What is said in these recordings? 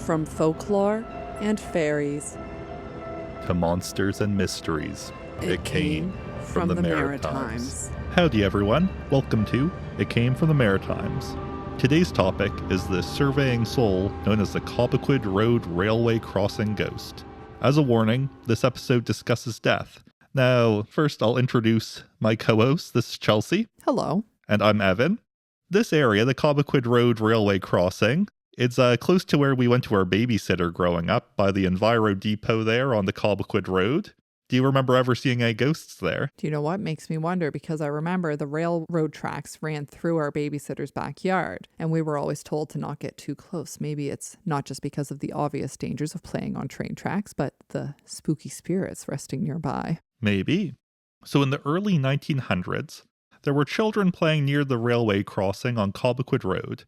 From folklore and fairies to monsters and mysteries, it came from the Maritimes. Howdy everyone, welcome to It Came From The Maritimes. Today's topic is the surveying soul known as the Cobequid Road Railway Crossing Ghost. As a warning, this episode discusses death. Now, first I'll introduce my co-host. This is Chelsea. Hello. And I'm Evan. This area, the Cobequid Road Railway Crossing, it's close to where we went to our babysitter growing up, by the Enviro Depot there on the Cobequid Road. Do you remember ever seeing any ghosts there? Do you know what makes me wonder? Because I remember the railroad tracks ran through our babysitter's backyard, and we were always told to not get too close. Maybe it's not just because of the obvious dangers of playing on train tracks, but the spooky spirits resting nearby. Maybe. So in the early 1900s, there were children playing near the railway crossing on Cobequid Road.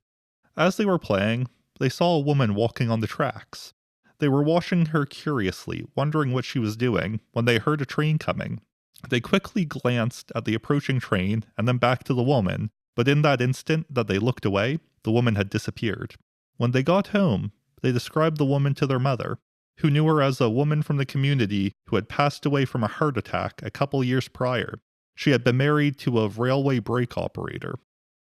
As they were playing, they saw a woman walking on the tracks. They were watching her curiously, wondering what she was doing, when they heard a train coming. They quickly glanced at the approaching train and then back to the woman, but in that instant that they looked away, the woman had disappeared. When they got home, they described the woman to their mother, who knew her as a woman from the community who had passed away from a heart attack a couple years prior. She had been married to a railway brake operator.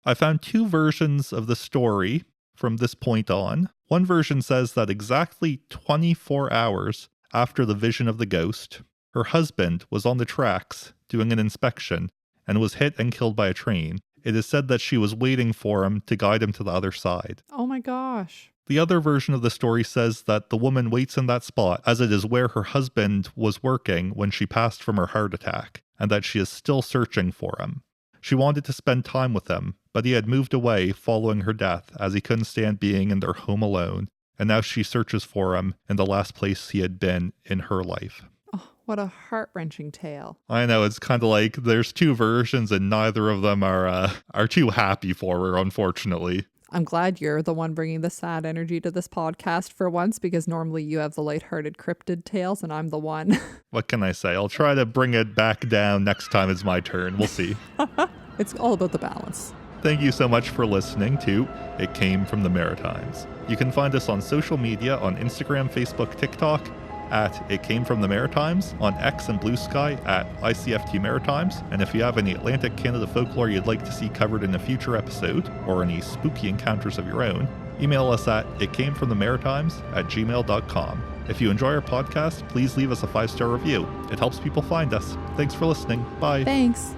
I found two versions of the story from this point on. One version says that exactly 24 hours after the vision of the ghost, her husband was on the tracks doing an inspection and was hit and killed by a train. It is said that she was waiting for him to guide him to the other side. Oh my gosh. The other version of the story says that the woman waits in that spot, as it is where her husband was working when she passed from her heart attack, and that she is still searching for him. She wanted to spend time with him, but he had moved away following her death as he couldn't stand being in their home alone, and now she searches for him in the last place he had been in her life. Oh, what a heart-wrenching tale. I know, it's kind of like there's two versions and neither of them are too happy for her, unfortunately. I'm glad you're the one bringing the sad energy to this podcast for once, because normally you have the lighthearted cryptid tales and I'm the one. What can I say? I'll try to bring it back down next time it's my turn. We'll see. It's all about the balance. Thank you so much for listening to It Came From The Maritimes. You can find us on social media on Instagram, Facebook, TikTok at It Came From The Maritimes, on X and Blue Sky at ICFT Maritimes, and if you have any Atlantic Canada folklore you'd like to see covered in a future episode, or any spooky encounters of your own, email us at itcamefromthemaritimes@gmail.com. If you enjoy our podcast, please leave us a 5-star review. It helps people find us. Thanks for listening. Bye. Thanks.